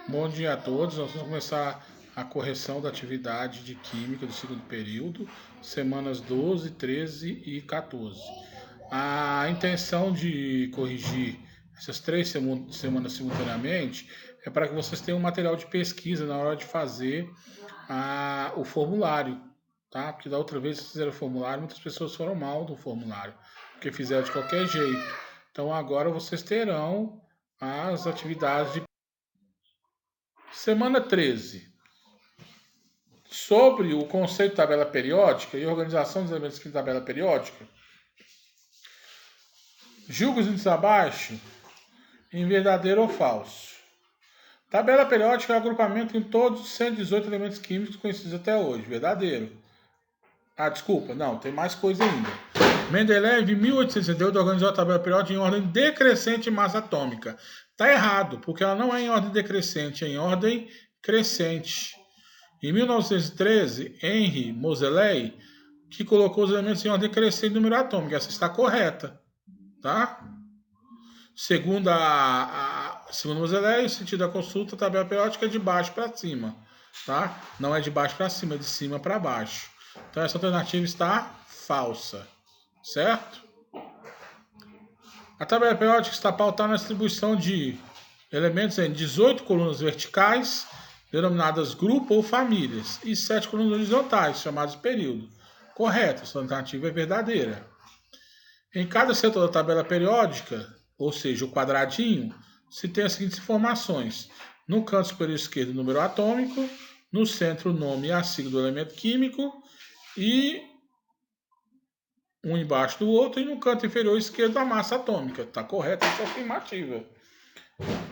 Bom dia a todos. Nós vamos começar a correção da atividade de Química do segundo período, semanas 12, 13 e 14. A intenção de corrigir essas três semanas simultaneamente é para que vocês tenham um material de pesquisa na hora de fazer o formulário, tá? Porque da outra vez que fizeram o formulário, muitas pessoas foram mal do formulário, porque fizeram de qualquer jeito. Então agora vocês terão as atividades de semana 13, sobre o conceito de tabela periódica e organização dos elementos de tabela periódica. Julga os índices abaixo em verdadeiro ou falso. Tabela periódica é o agrupamento em todos os 118 elementos químicos conhecidos até hoje. Verdadeiro. Desculpa, não, tem mais coisa ainda. Mendeleev, em 1868, organizou a tabela periódica em ordem decrescente de massa atômica. Está errado, porque ela não é em ordem decrescente, é em ordem crescente. Em 1913, Henri Moseley, que colocou os elementos em ordem crescente do número atômico. Essa está correta, tá? Segundo Moseley, o sentido da consulta, a tabela periódica é de baixo para cima, tá? Não é de baixo para cima, é de cima para baixo. Então essa alternativa está falsa, certo? A tabela periódica está pautada na distribuição de elementos em 18 colunas verticais, denominadas grupo ou famílias, e 7 colunas horizontais, chamadas período. Correto, essa alternativa é verdadeira. Em cada setor da tabela periódica, ou seja, o quadradinho, se tem as seguintes informações. No canto superior esquerdo, o número atômico, no centro, o nome e a sigla do elemento químico, e um embaixo do outro, e no canto inferior esquerdo, a massa atômica. Está correta essa afirmativa.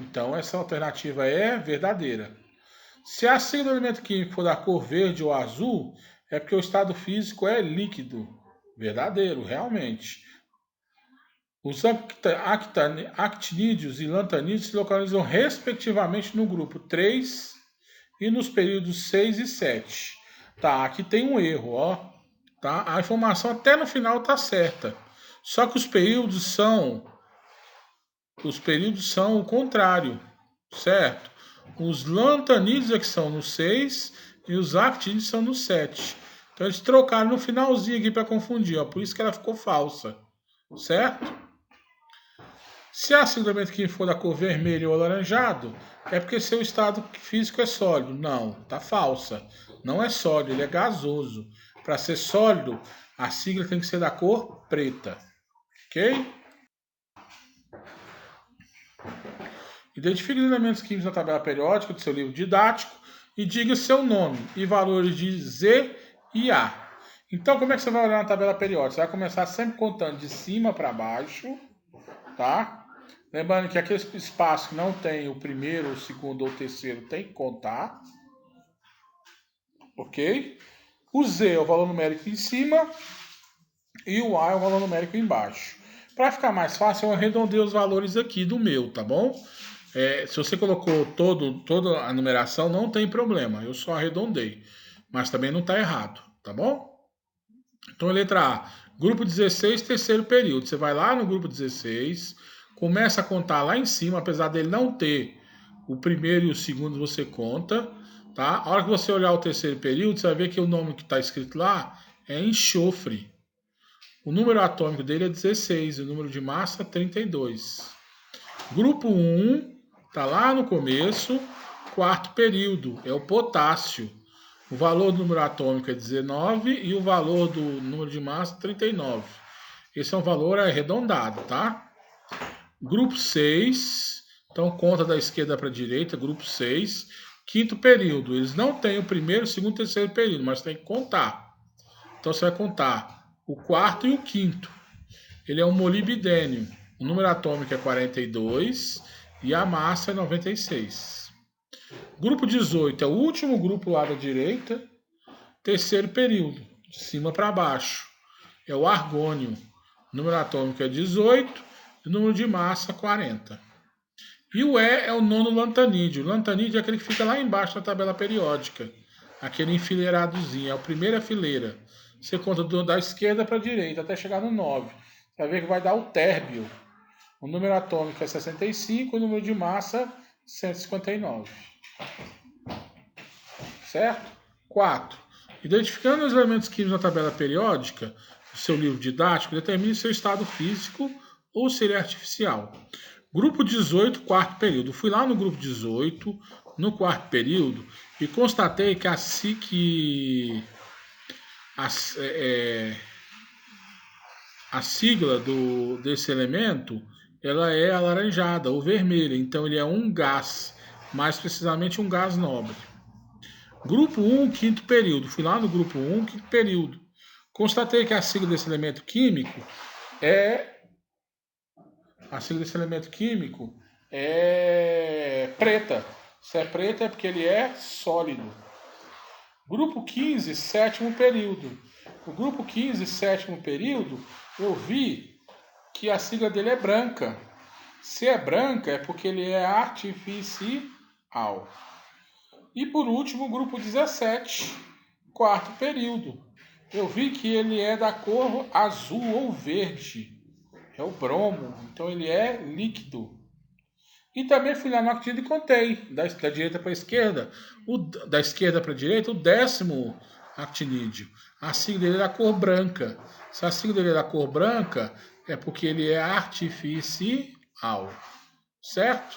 Então, essa alternativa é verdadeira. Se a sigla do elemento químico for da cor verde ou azul, é porque o estado físico é líquido. Verdadeiro, realmente. Os actinídeos e lantanídeos se localizam respectivamente no grupo 3 e nos períodos 6 e 7. Tá, aqui tem um erro, ó. Tá? A informação até no final está certa. Só que os períodos são o contrário, certo? Os lantanídeos é que são no 6 e os actinídeos são no 7. Então eles trocaram no finalzinho aqui para confundir, ó. Por isso que ela ficou falsa, certo? Se a sigla do elemento químico for da cor vermelho ou alaranjado, é porque seu estado físico é sólido. Não, tá falsa. Não é sólido, ele é gasoso. Para ser sólido, a sigla tem que ser da cor preta. Ok? Identifique os elementos químicos na tabela periódica do seu livro didático e diga seu nome e valores de Z e A. Então, como é que você vai olhar na tabela periódica? Você vai começar sempre contando de cima para baixo, tá? Lembrando que aquele espaço que não tem o primeiro, o segundo ou o terceiro tem que contar. Ok? O Z é o valor numérico em cima e o A é o valor numérico embaixo. Para ficar mais fácil, eu arredondei os valores aqui do meu, tá bom? Se você colocou toda a numeração, não tem problema. Eu só arredondei. Mas também não está errado, tá bom? Então, letra A, grupo 16, terceiro período. Você vai lá no grupo 16, começa a contar lá em cima, apesar dele não ter o primeiro e o segundo, você conta, tá? A hora que você olhar o terceiro período, você vai ver que o nome que está escrito lá é enxofre. O número atômico dele é 16, o número de massa 32. Grupo 1, tá lá no começo, quarto período, é o potássio. O valor do número atômico é 19 e o valor do número de massa 39. Esse é um valor arredondado, tá? Grupo 6, então conta da esquerda para a direita, grupo 6. Quinto período, eles não têm o primeiro, segundo e terceiro período, mas tem que contar. Então você vai contar o quarto e o quinto. Ele é um molibdênio. O número atômico é 42 e a massa é 96. Grupo 18 é o último grupo lá da direita, terceiro período, de cima para baixo. É o argônio. O número atômico é 18 e o número de massa 40. E o E é o nono lantanídeo. O lantanídeo é aquele que fica lá embaixo na tabela periódica. Aquele enfileiradozinho, é a primeira fileira. Você conta da esquerda para a direita até chegar no 9. Você vai ver que vai dar o térbio. O número atômico é 65, o número de massa 159. Certo? 4. Identificando os elementos químicos na tabela periódica do seu livro didático, determine seu estado físico ou se ele é artificial. Grupo 18, quarto período. Fui lá no grupo 18, no quarto período, e constatei que a sigla desse elemento ela é alaranjada ou vermelha. Então ele é um gás, mais precisamente um gás nobre. Grupo 1, quinto período. Fui lá no grupo 1, quinto período. Constatei que a sigla desse elemento químico é preta. Se é preta é porque ele é sólido. Grupo 15, sétimo período. O grupo 15, sétimo período, eu vi que a sigla dele é branca. Se é branca é porque ele é artificial. E por último, o grupo 17, quarto período. Eu vi que ele é da cor azul ou verde. É o bromo, então ele é líquido. E também fui lá no actínido e contei, da direita para a esquerda, da esquerda para a direita, o 10º actinídeo. A sigla dele é da cor branca. Se a sigla dele é da cor branca, é porque ele é artificial. Certo?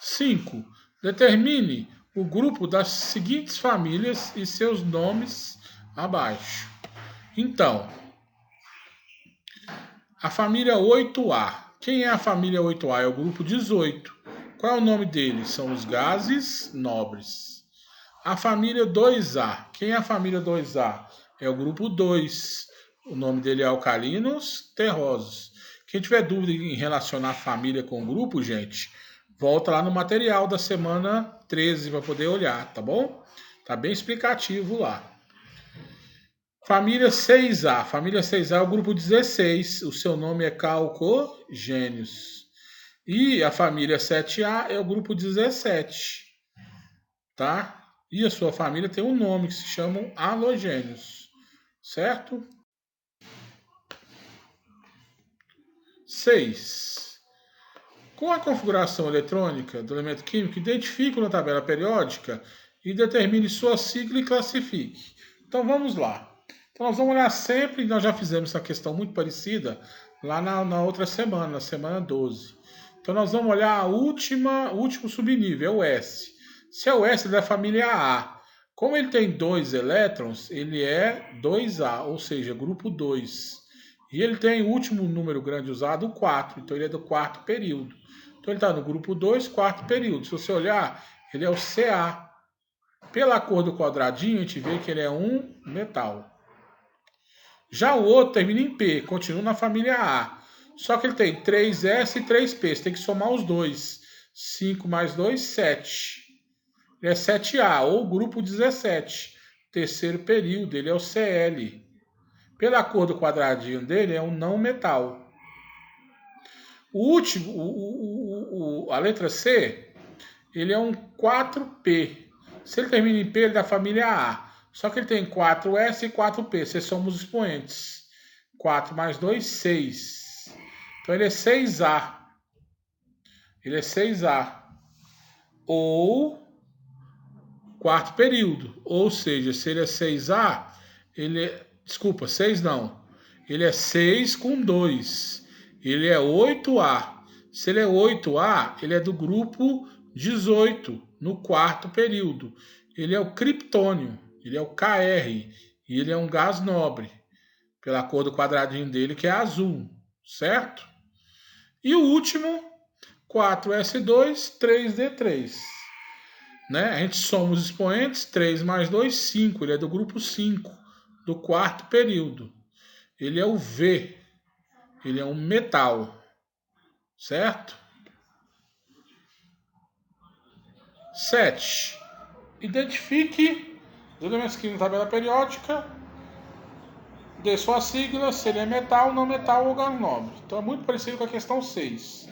5. Determine o grupo das seguintes famílias e seus nomes abaixo. Então, a família 8A. Quem é a família 8A? É o grupo 18. Qual é o nome dele? São os gases nobres. A família 2A. Quem é a família 2A? É o grupo 2. O nome dele é alcalinos terrosos. Quem tiver dúvida em relacionar a família com o grupo, gente, volta lá no material da semana 13 para poder olhar, tá bom? Tá bem explicativo lá. Família 6A. Família 6A é o grupo 16. O seu nome é calcogênios. E a família 7A é o grupo 17. Tá? E a sua família tem um nome que se chama halogênios. Certo? 6. Com a configuração eletrônica do elemento químico, identifique na tabela periódica e determine sua sigla e classifique. Então vamos lá. Então nós vamos olhar sempre, nós já fizemos essa questão muito parecida lá na outra semana, na semana 12. Então nós vamos olhar o último subnível, é o S. Se é o S da família A, como ele tem 2 elétrons, ele é 2A, ou seja, grupo 2. E ele tem o último número grande usado, o 4, então ele é do quarto período. Então ele está no grupo 2, quarto período. Se você olhar, ele é o Ca. Pela cor do quadradinho, a gente vê que ele é um metal. Já o outro termina em P, continua na família A. Só que ele tem 3S e 3P, você tem que somar os dois. 5 mais 2, 7. Ele é 7A, ou grupo 17. Terceiro período, ele é o Cl. Pela cor do quadradinho dele, é um não metal. O último, a letra C, ele é um 4P. Se ele termina em P, ele é da família A. Só que ele tem 4S e 4P. Vocês somos os expoentes. 4 mais 2, 6. Então ele é 6A. Ele é 6A. Ou quarto período. Ou seja, se ele é 6A, ele é... Desculpa, 6 não. Ele é 6 com 2. Ele é 8A. Se ele é 8A, ele é do grupo 18, no quarto período. Ele é o criptônio, ele é o Kr, e ele é um gás nobre, pela cor do quadradinho dele, que é azul, certo? E o último, 4S2, 3D3. Né? A gente soma os expoentes, 3 mais 2, 5. Ele é do grupo 5, do quarto período. Ele é o V, ele é um metal, certo? 7. Identifique os elementos químicos na tabela periódica, dê sua sigla, se ele é metal, não metal ou gás nobre. Então é muito parecido com a questão 6.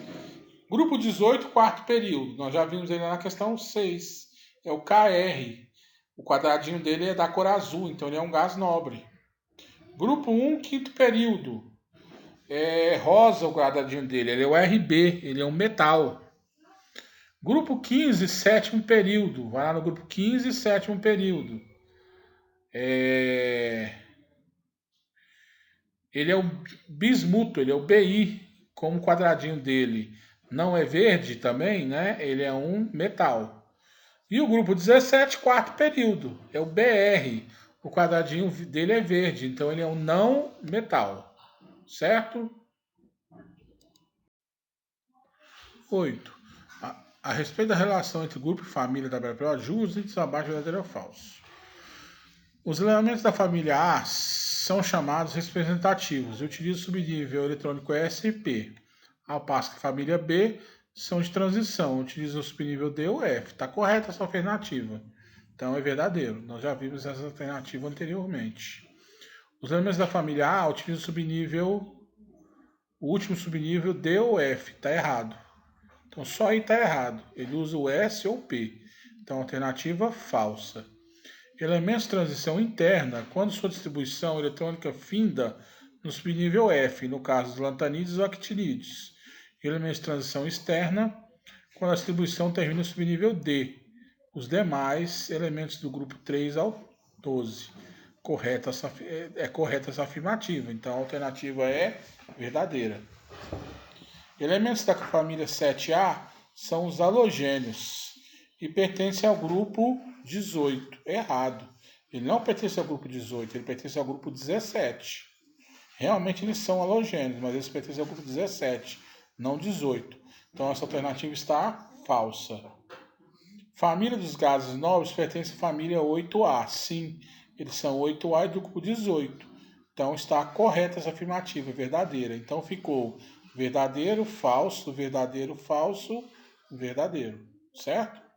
Grupo 18, quarto período. Nós já vimos ele na questão 6. É o Kr. O quadradinho dele é da cor azul, então ele é um gás nobre. Grupo 1, quinto período. É rosa o quadradinho dele, ele é o Rb, ele é um metal. Grupo 15, sétimo período. Vai lá no grupo 15, sétimo período. Ele é o bismuto, ele é o Bi, como o quadradinho dele não é verde também, né? Ele é um metal. E o grupo 17, quarto período, é o Br. O quadradinho dele é verde, então ele é um não metal, certo? 8. A respeito da relação entre grupo e família da BPO, justo e abaixo verdadeiro ou falso. Os elementos da família A são chamados representativos e utilizam o subnível eletrônico SP, ao passo que a família B são de transição, utilizam o subnível D ou F. Está correta essa alternativa. Então é verdadeiro. Nós já vimos essa alternativa anteriormente. Os elementos da família A utilizam o subnível, o último subnível D ou F. Está errado. Então só aí está errado. Ele usa o S ou P. Então alternativa falsa. Elementos de transição interna, quando sua distribuição eletrônica finda no subnível F, no caso dos lantanídeos ou actinídeos. Elementos de transição externa, quando a distribuição termina no subnível D. Os demais elementos do grupo 3 ao 12. Correta essa afirmativa. Então a alternativa é verdadeira. Elementos da família 7A são os halogênios e pertencem ao grupo 18. Errado. Ele não pertence ao grupo 18, ele pertence ao grupo 17. Realmente eles são halogênios, mas eles pertencem ao grupo 17, não 18. Então essa alternativa está falsa. Família dos gases nobres pertence à família 8A. Sim, eles são 8A e do grupo 18. Então está correta essa afirmativa, verdadeira. Então ficou verdadeiro, falso, verdadeiro, falso, verdadeiro. Certo?